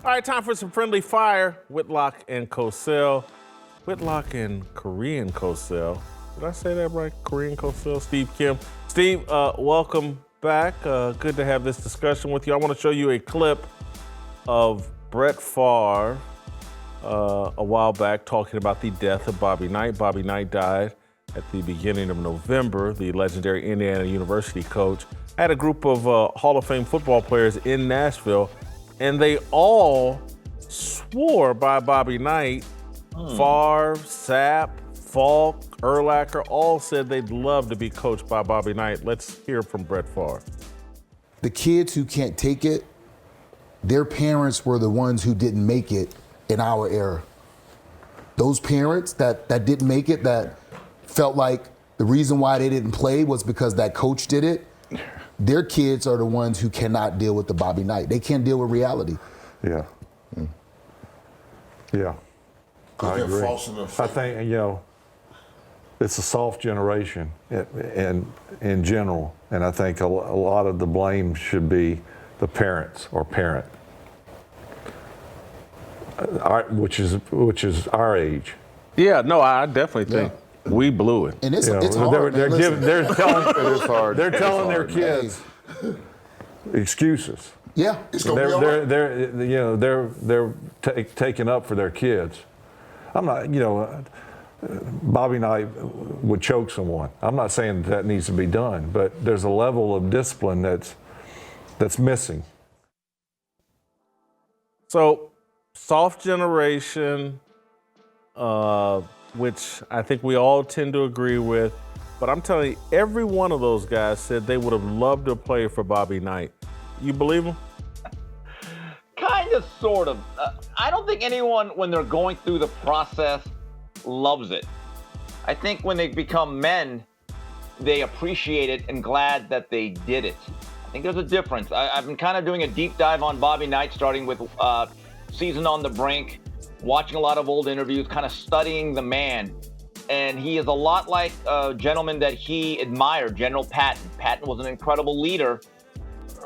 All right, time for some friendly fire. Whitlock and Cosell. Whitlock and Korean Cosell. Did I say that right? Korean Cosell, Steve Kim. Steve, welcome back. Good to have this discussion with you. I want to show you a clip of Brett Favre a while back talking about the death of Bobby Knight. Bobby Knight died at the beginning of November, the legendary Indiana University coach. Had a group of Hall of Fame football players in Nashville, and they all swore by Bobby Knight. Favre, Sapp, Falk, Urlacher all said they'd love to be coached by Bobby Knight. Let's hear from Brett Favre. The kids who can't take it, their parents were the ones who didn't make it in our era. Those parents that didn't make it, that felt like the reason why they didn't play was because that coach did it, their kids are the ones who cannot deal with the Bobby Knight. They can't deal with reality. Yeah. Yeah. I agree. I think, it's a soft generation in general, and I think a lot of the blame should be the parents or parent, which is our age. Yeah, no, I definitely think we blew it. And it's hard. They're telling their kids excuses. Yeah, it's gonna be all right. They're taking up for their kids. I'm not, Bobby Knight would choke someone. I'm not saying that needs to be done, but there's a level of discipline that's missing. So, soft generation, which I think we all tend to agree with, but I'm telling you, every one of those guys said they would have loved to play for Bobby Knight. You believe them? Kind of, sort of. I don't think anyone, when they're going through the process, loves it. I think when they become men, they appreciate it and glad that they did it. I think there's a difference. I've been kind of doing a deep dive on Bobby Knight, starting with Season on the Brink, watching a lot of old interviews, kind of studying the man. And he is a lot like a gentleman that he admired, General Patton. Patton was an incredible leader,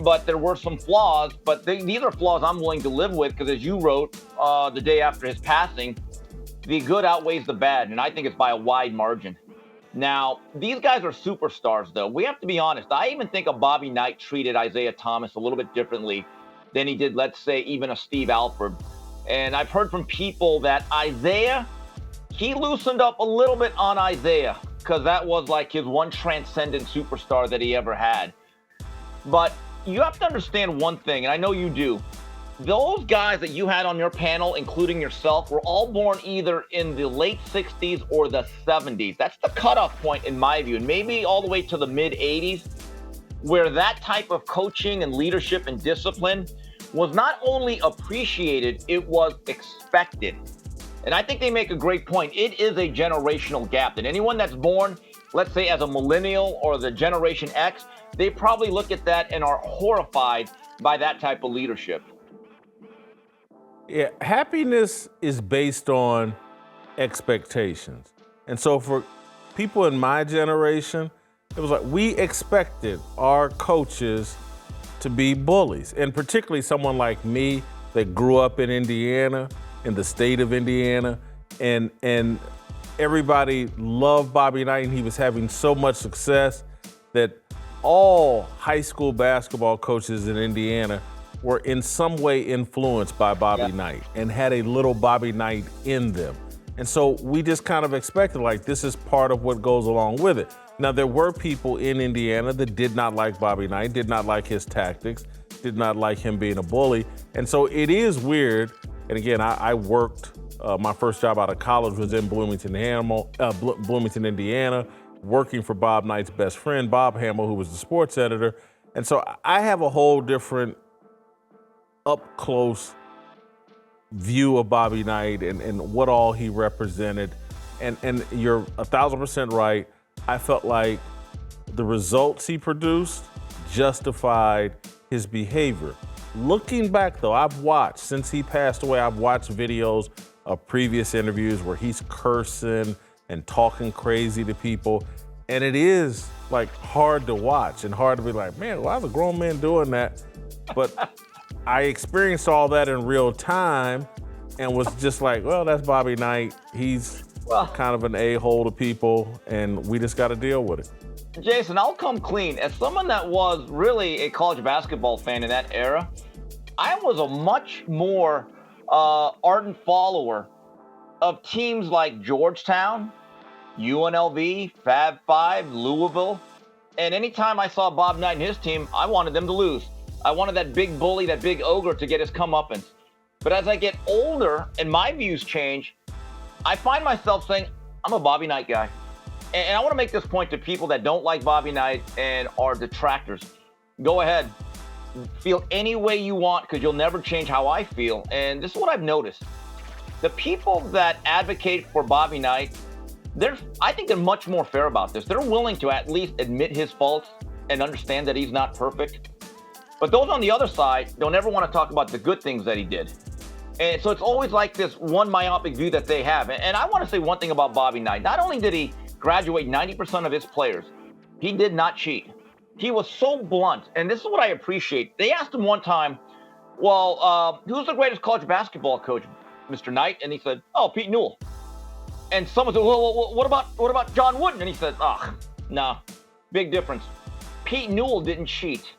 but there were some flaws. But these are flaws I'm willing to live with, because as you wrote the day after his passing, the good outweighs the bad, and I think it's by a wide margin. Now, these guys are superstars, though. We have to be honest. I even think a Bobby Knight treated Isaiah Thomas a little bit differently than he did, let's say, even a Steve Alford. And I've heard from people that Isaiah, he loosened up a little bit on Isaiah, because that was like his one transcendent superstar that he ever had. But you have to understand one thing, and I know you do. Those guys that you had on your panel, including yourself, were all born either in the late 60s or the 70s. That's the cutoff point in my view, and maybe all the way to the mid 80s, where that type of coaching and leadership and discipline was not only appreciated, it was expected. And I think they make a great point. It is a generational gap. And anyone that's born, let's say, as a millennial or the Generation X, they probably look at that and are horrified by that type of leadership. Yeah, happiness is based on expectations. And so for people in my generation, it was like we expected our coaches to be bullies. And particularly someone like me that grew up in Indiana, in the state of Indiana, and everybody loved Bobby Knight, and he was having so much success that all high school basketball coaches in Indiana were in some way influenced by Bobby Knight and had a little Bobby Knight in them. And so we just kind of expected, like, this is part of what goes along with it. Now, there were people in Indiana that did not like Bobby Knight, did not like his tactics, did not like him being a bully. And so it is weird. And again, I worked, my first job out of college was in Bloomington, Indiana, working for Bob Knight's best friend, Bob Hamill, who was the sports editor. And so I have a whole different up-close view of Bobby Knight and what all he represented. And you're 1,000% right. I felt like the results he produced justified his behavior. Looking back, though, I've watched, since he passed away, I've watched videos of previous interviews where he's cursing and talking crazy to people. And it is, like, hard to watch and hard to be like, man, why is a grown man doing that? But I experienced all that in real time and was just like, well, that's Bobby Knight. He's kind of an a-hole to people, and we just got to deal with it. Jason, I'll come clean. As someone that was really a college basketball fan in that era, I was a much more ardent follower of teams like Georgetown, UNLV, Fab Five, Louisville. And anytime I saw Bob Knight and his team, I wanted them to lose. I wanted that big bully, that big ogre to get his comeuppance. But as I get older and my views change, I find myself saying, I'm a Bobby Knight guy. And I want to make this point to people that don't like Bobby Knight and are detractors. Go ahead. Feel any way you want, because you'll never change how I feel. And this is what I've noticed. The people that advocate for Bobby Knight, I think they're much more fair about this. They're willing to at least admit his faults and understand that he's not perfect. But those on the other side don't ever want to talk about the good things that he did. And so it's always like this one myopic view that they have. And I want to say one thing about Bobby Knight. Not only did he graduate 90% of his players, he did not cheat. He was so blunt. And this is what I appreciate. They asked him one time, well, who's the greatest college basketball coach, Mr. Knight? And he said, oh, Pete Newell. And someone said, well, what about John Wooden? And he said, nah, big difference. Pete Newell didn't cheat.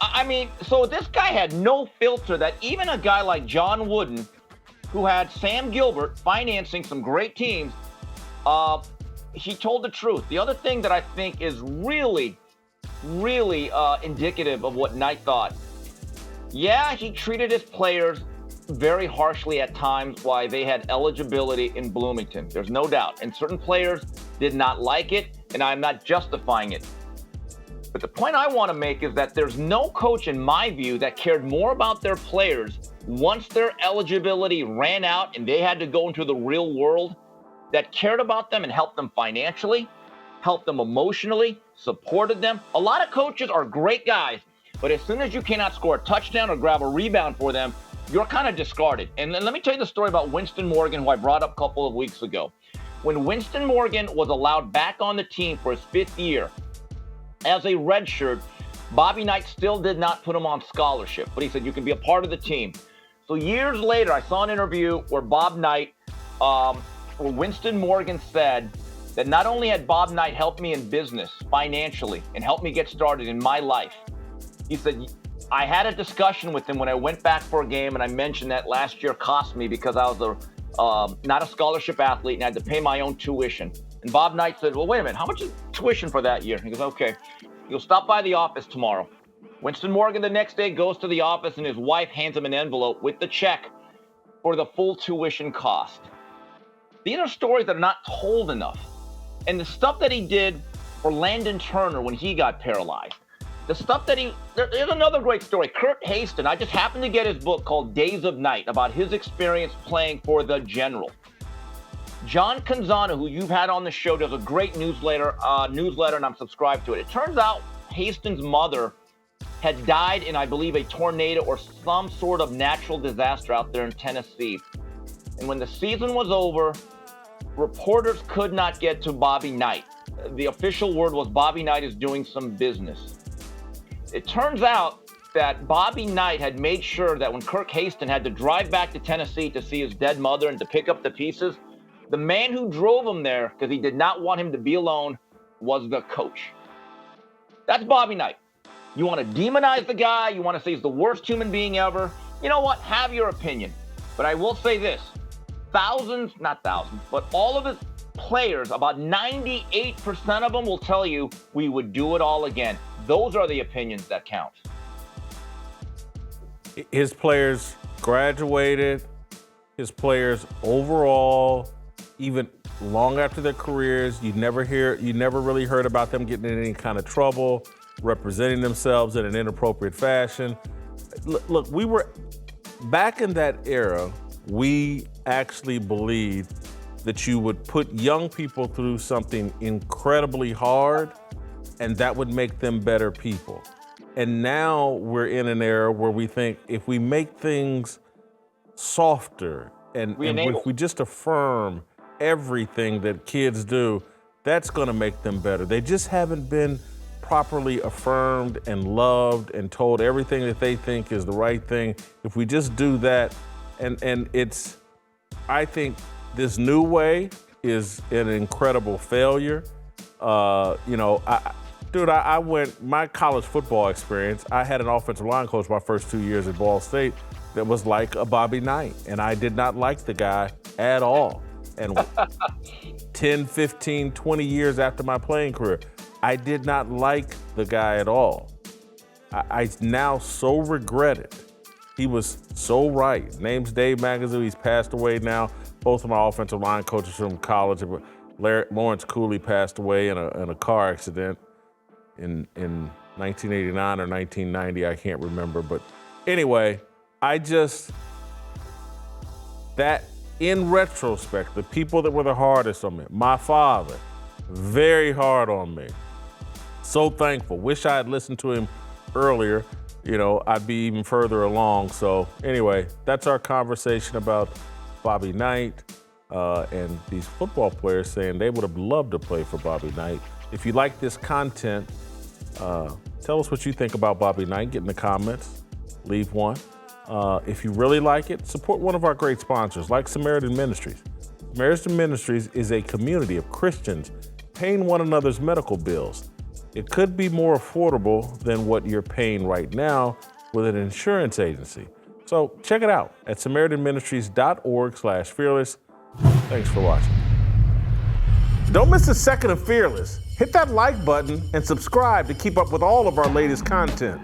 I mean, so this guy had no filter that even a guy like John Wooden, who had Sam Gilbert financing some great teams, he told the truth. The other thing that I think is really indicative of what Knight thought. Yeah, he treated his players very harshly at times while they had eligibility in Bloomington. There's no doubt. And certain players did not like it, and I'm not justifying it. But the point I want to make is that there's no coach, in my view, that cared more about their players once their eligibility ran out and they had to go into the real world, that cared about them and helped them financially, helped them emotionally, supported them. A lot of coaches are great guys, but as soon as you cannot score a touchdown or grab a rebound for them, you're kind of discarded. And then let me tell you the story about Winston Morgan, who I brought up a couple of weeks ago. When Winston Morgan was allowed back on the team for his 5th year, as a redshirt, Bobby Knight still did not put him on scholarship, but he said, you can be a part of the team. So years later, I saw an interview where Bob Knight, where Winston Morgan said that not only had Bob Knight helped me in business financially and helped me get started in my life, he said, I had a discussion with him when I went back for a game, and I mentioned that last year cost me because I was not a scholarship athlete and I had to pay my own tuition. And Bob Knight said, well, wait a minute, how much is tuition for that year? He goes, okay, you'll stop by the office tomorrow. Winston Morgan the next day goes to the office, and his wife hands him an envelope with the check for the full tuition cost. These are stories that are not told enough. And the stuff that he did for Landon Turner when he got paralyzed, the stuff that there's another great story. Kurt Haston, I just happened to get his book called Days of Night about his experience playing for the General. John Canzano, who you've had on the show, does a great newsletter, and I'm subscribed to it. It turns out Haston's mother had died in, I believe, a tornado or some sort of natural disaster out there in Tennessee. And when the season was over, reporters could not get to Bobby Knight. The official word was Bobby Knight is doing some business. It turns out that Bobby Knight had made sure that when Kirk Haston had to drive back to Tennessee to see his dead mother and to pick up the pieces, the man who drove him there, because he did not want him to be alone, was the coach. That's Bobby Knight. You want to demonize the guy, you want to say he's the worst human being ever. You know what? Have your opinion. But I will say this. Not thousands, but all of his players, about 98% of them will tell you we would do it all again. Those are the opinions that count. His players graduated, his players overall, even long after their careers, you never really heard about them getting in any kind of trouble, representing themselves in an inappropriate fashion. Look, we were back in that era, we actually believed that you would put young people through something incredibly hard and that would make them better people. And now we're in an era where we think if we make things softer and if we just affirm everything that kids do, that's gonna make them better. They just haven't been properly affirmed and loved and told everything that they think is the right thing, if we just do that, and it's, I think this new way is an incredible failure. I went, my college football experience, I had an offensive line coach my first 2 years at Ball State that was like a Bobby Knight, and I did not like the guy at all. And 10, 15, 20 years after my playing career, I did not like the guy at all. I now so regret it. He was so right. Name's Dave Magazoo, he's passed away now. Both of my offensive line coaches from college, Lawrence Cooley passed away in a car accident in 1989 or 1990, I can't remember. But anyway, that in retrospect, the people that were the hardest on me, my father, very hard on me. So thankful. Wish I had listened to him earlier. I'd be even further along. So anyway, that's our conversation about Bobby Knight and these football players saying they would have loved to play for Bobby Knight. If you like this content, tell us what you think about Bobby Knight. Get in the comments, leave one. If you really like it, support one of our great sponsors like Samaritan Ministries. Samaritan Ministries is a community of Christians paying one another's medical bills. It could be more affordable than what you're paying right now with an insurance agency. So check it out at SamaritanMinistries.org/fearless. Thanks for watching. Don't miss a second of Fearless. Hit that like button and subscribe to keep up with all of our latest content.